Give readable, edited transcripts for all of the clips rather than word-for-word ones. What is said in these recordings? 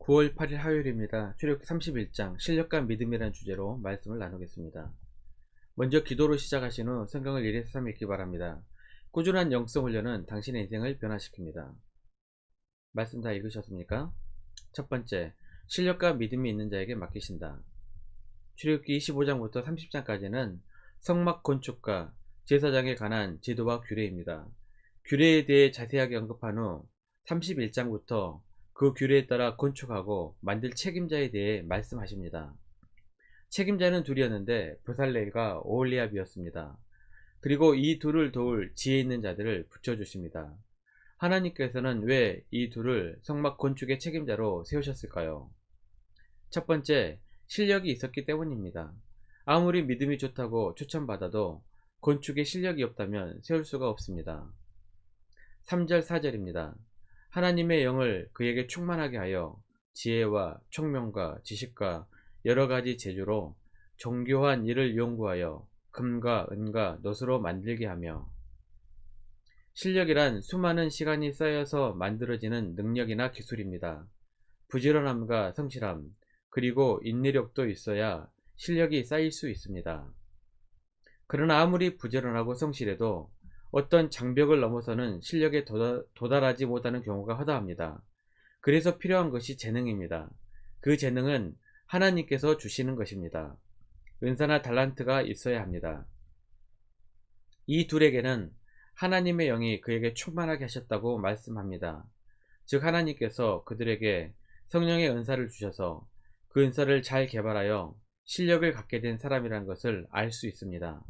9월 8일 화요일입니다. 출애굽기 31장 실력과 믿음이라는 주제로 말씀을 나누겠습니다. 먼저 기도로 시작하신 후 성경을 1에서 3 읽기 바랍니다. 꾸준한 영성 훈련은 당신의 인생을 변화시킵니다. 말씀 다 읽으셨습니까? 첫 번째, 실력과 믿음이 있는 자에게 맡기신다. 출애굽기 25장부터 30장까지는 성막 건축과 제사장에 관한 제도와 규례입니다. 규례에 대해 자세하게 언급한 후 31장부터 그 규례에 따라 건축하고 만들 책임자에 대해 말씀하십니다. 책임자는 둘이었는데 브살렐과 오홀리압이었습니다. 그리고 이 둘을 도울 지혜 있는 자들을 붙여주십니다. 하나님께서는 왜 이 둘을 성막 건축의 책임자로 세우셨을까요? 첫 번째, 실력이 있었기 때문입니다. 아무리 믿음이 좋다고 추천받아도 건축에 실력이 없다면 세울 수가 없습니다. 3절 4절입니다. 하나님의 영을 그에게 충만하게 하여 지혜와 총명과 지식과 여러가지 재주로 정교한 일을 연구하여 금과 은과 놋으로 만들게 하며. 실력이란 수많은 시간이 쌓여서 만들어지는 능력이나 기술입니다. 부지런함과 성실함, 그리고 인내력도 있어야 실력이 쌓일 수 있습니다. 그러나 아무리 부지런하고 성실해도 어떤 장벽을 넘어서는 실력에 도달하지 못하는 경우가 허다합니다. 그래서 필요한 것이 재능입니다. 그 재능은 하나님께서 주시는 것입니다. 은사나 달란트가 있어야 합니다. 이 둘에게는 하나님의 영이 그에게 충만하게 하셨다고 말씀합니다. 즉 하나님께서 그들에게 성령의 은사를 주셔서 그 은사를 잘 개발하여 실력을 갖게 된 사람이라는 것을 알 수 있습니다.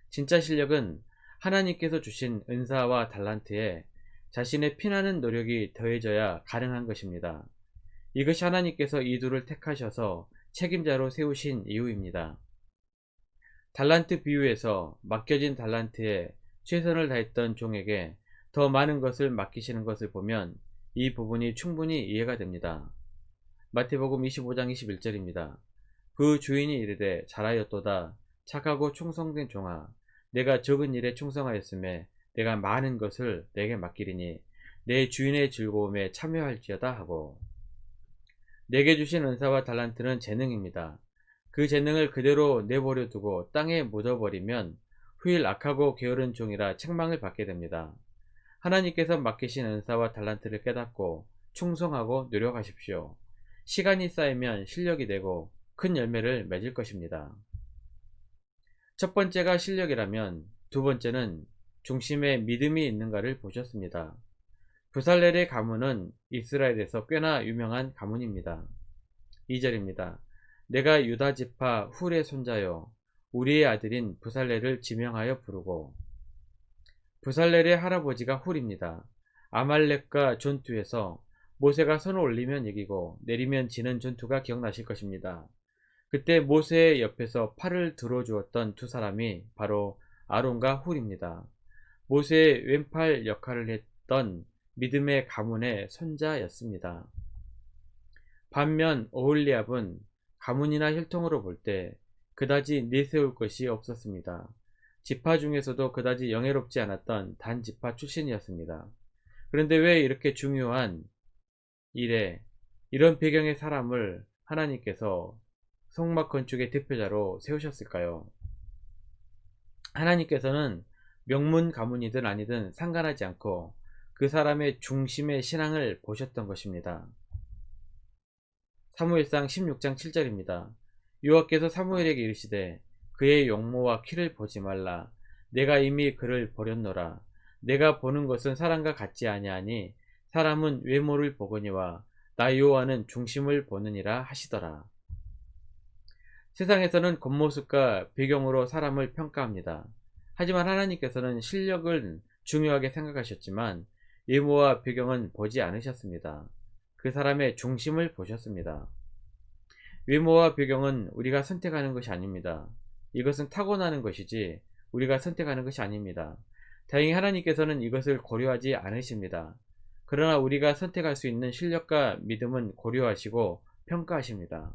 진짜 실력은 하나님께서 주신 은사와 달란트에 자신의 피나는 노력이 더해져야 가능한 것입니다. 이것이 하나님께서 이 둘을 택하셔서 책임자로 세우신 이유입니다. 달란트 비유에서 맡겨진 달란트에 최선을 다했던 종에게 더 많은 것을 맡기시는 것을 보면 이 부분이 충분히 이해가 됩니다. 마태복음 25장 21절입니다. 그 주인이 이르되 잘하였도다. 착하고 충성된 종아, 내가 적은 일에 충성하였음에 내가 많은 것을 내게 맡기리니 내 주인의 즐거움에 참여할지어다 하고. 내게 주신 은사와 달란트는 재능입니다. 그 재능을 그대로 내버려 두고 땅에 묻어버리면 후일 악하고 게으른 종이라 책망을 받게 됩니다. 하나님께서 맡기신 은사와 달란트를 깨닫고 충성하고 노력하십시오. 시간이 쌓이면 실력이 되고 큰 열매를 맺을 것입니다. 첫 번째가 실력이라면 두 번째는 중심에 믿음이 있는가를 보셨습니다. 브살렐의 가문은 이스라엘에서 꽤나 유명한 가문입니다. 2절입니다. 내가 유다지파 훌의 손자여 우리의 아들인 브살렐을 지명하여 부르고. 브살렐의 할아버지가 훌입니다. 아말렉과 전투에서 모세가 손을 올리면 이기고 내리면 지는 전투가 기억나실 것입니다. 그때 모세의 옆에서 팔을 들어주었던 두 사람이 바로 아론과 훌입니다. 모세의 왼팔 역할을 했던 믿음의 가문의 손자였습니다. 반면 오홀리압은 가문이나 혈통으로 볼 때 그다지 내세울 것이 없었습니다. 지파 중에서도 그다지 영예롭지 않았던 단지파 출신이었습니다. 그런데 왜 이렇게 중요한 일에 이런 배경의 사람을 하나님께서 성막 건축의 대표자로 세우셨을까요? 하나님께서는 명문 가문이든 아니든 상관하지 않고 그 사람의 중심의 신앙을 보셨던 것입니다. 사무엘상 16장 7절입니다. 여호와께서 사무엘에게 이르시되 그의 용모와 키를 보지 말라. 내가 이미 그를 버렸노라. 내가 보는 것은 사람과 같지 아니하니 사람은 외모를 보거니와 나 여호와는 중심을 보느니라 하시더라. 세상에서는 겉모습과 배경으로 사람을 평가합니다. 하지만 하나님께서는 실력을 중요하게 생각하셨지만 외모와 배경은 보지 않으셨습니다. 그 사람의 중심을 보셨습니다. 외모와 배경은 우리가 선택하는 것이 아닙니다. 이것은 타고나는 것이지 우리가 선택하는 것이 아닙니다. 다행히 하나님께서는 이것을 고려하지 않으십니다. 그러나 우리가 선택할 수 있는 실력과 믿음은 고려하시고 평가하십니다.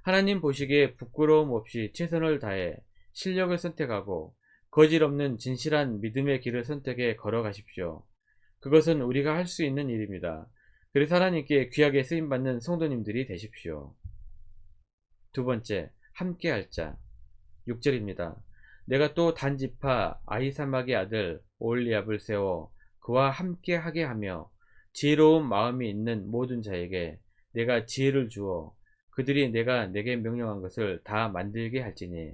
하나님 보시기에 부끄러움 없이 최선을 다해 실력을 선택하고 거짓없는 진실한 믿음의 길을 선택해 걸어가십시오. 그것은 우리가 할 수 있는 일입니다. 그래서 하나님께 귀하게 쓰임받는 성도님들이 되십시오. 두 번째, 함께할 자. 6절입니다. 내가 또 단지파 아히사막의 아들 오홀리압을 세워 그와 함께하게 하며 지혜로운 마음이 있는 모든 자에게 내가 지혜를 주어 그들이 내가 내게 명령한 것을 다 만들게 할지니.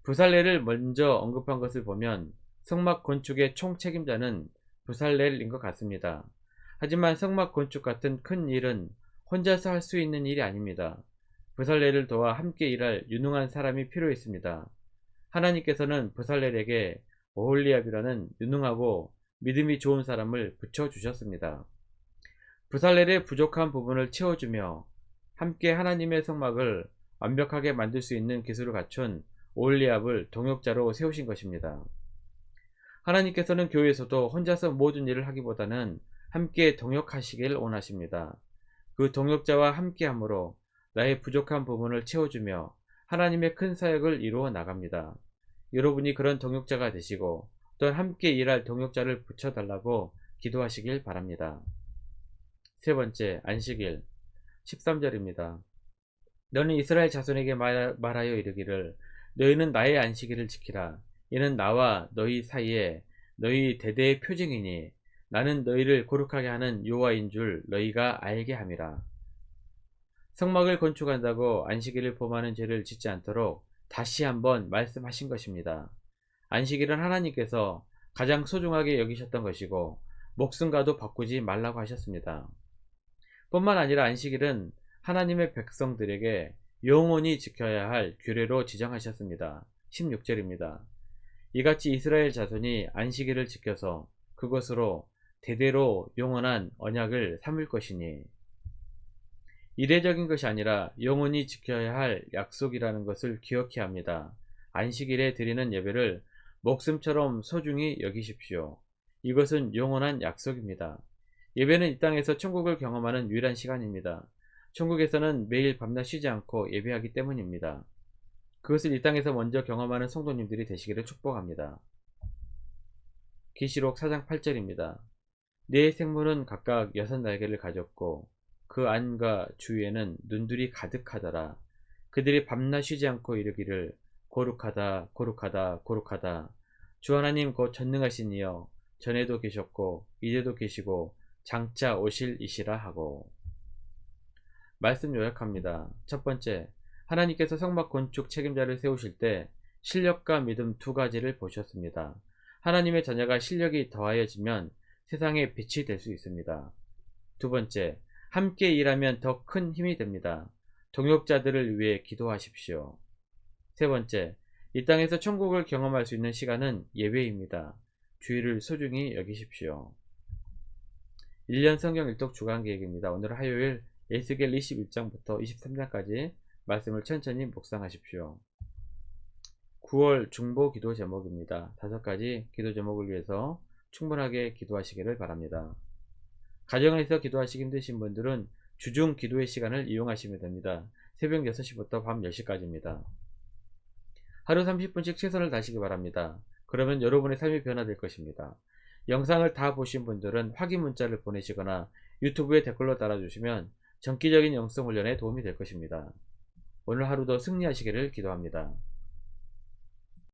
부살렐을 먼저 언급한 것을 보면 성막 건축의 총책임자는 부살렐인 것 같습니다. 하지만 성막 건축 같은 큰 일은 혼자서 할 수 있는 일이 아닙니다. 부살렐을 도와 함께 일할 유능한 사람이 필요했습니다. 하나님께서는 부살렐에게 오홀리압이라는 유능하고 믿음이 좋은 사람을 붙여주셨습니다. 부살렐의 부족한 부분을 채워주며 함께 하나님의 성막을 완벽하게 만들 수 있는 기술을 갖춘 오홀리압을 동역자로 세우신 것입니다. 하나님께서는 교회에서도 혼자서 모든 일을 하기보다는 함께 동역하시길 원하십니다. 그 동역자와 함께함으로 나의 부족한 부분을 채워주며 하나님의 큰 사역을 이루어 나갑니다. 여러분이 그런 동역자가 되시고 또한 함께 일할 동역자를 붙여달라고 기도하시길 바랍니다. 세 번째, 안식일 13절입니다. 너는 이스라엘 자손에게 말하여 이르기를 너희는 나의 안식일을 지키라. 이는 나와 너희 사이에 너희 대대의 표징이니 나는 너희를 거룩하게 하는 여호와인 줄 너희가 알게 함이라. 성막을 건축한다고 안식일을 범하는 죄를 짓지 않도록 다시 한번 말씀하신 것입니다. 안식일은 하나님께서 가장 소중하게 여기셨던 것이고 목숨과도 바꾸지 말라고 하셨습니다. 뿐만 아니라 안식일은 하나님의 백성들에게 영원히 지켜야 할 규례로 지정하셨습니다. 16절입니다. 이같이 이스라엘 자손이 안식일을 지켜서 그것으로 대대로 영원한 언약을 삼을 것이니. 이례적인 것이 아니라 영원히 지켜야 할 약속이라는 것을 기억해야 합니다. 안식일에 드리는 예배를 목숨처럼 소중히 여기십시오. 이것은 영원한 약속입니다. 예배는 이 땅에서 천국을 경험하는 유일한 시간입니다. 천국에서는 매일 밤낮 쉬지 않고 예배하기 때문입니다. 그것을 이 땅에서 먼저 경험하는 성도님들이 되시기를 축복합니다. 계시록 4장 8절입니다. 네 생물은 각각 6날개를 가졌고 그 안과 주위에는 눈들이 가득하더라. 그들이 밤낮 쉬지 않고 이르기를 거룩하다 거룩하다 거룩하다. 주 하나님 곧 전능하신 이여 전에도 계셨고 이제도 계시고 장차 오실 이시라 하고. 말씀 요약합니다. 첫 번째, 하나님께서 성막 건축 책임자를 세우실 때 실력과 믿음 두 가지를 보셨습니다. 하나님의 자녀가 실력이 더하여지면 세상에 빛이 될 수 있습니다. 두 번째, 함께 일하면 더 큰 힘이 됩니다. 동역자들을 위해 기도하십시오. 세 번째, 이 땅에서 천국을 경험할 수 있는 시간은 예배입니다. 주의를 소중히 여기십시오. 1년 성경 일독 주간 계획입니다. 오늘 화요일 에스겔 21장부터 23장까지 말씀을 천천히 묵상하십시오. 9월 중보 기도 제목입니다. 5가지 기도 제목을 위해서 충분하게 기도하시기를 바랍니다. 가정에서 기도하시기 힘드신 분들은 주중 기도의 시간을 이용하시면 됩니다. 새벽 6시부터 밤 10시까지입니다. 하루 30분씩 최선을 다하시기 바랍니다. 그러면 여러분의 삶이 변화될 것입니다. 영상을 다 보신 분들은 확인 문자를 보내시거나 유튜브에 댓글로 달아주시면 정기적인 영성 훈련에 도움이 될 것입니다. 오늘 하루도 승리하시기를 기도합니다.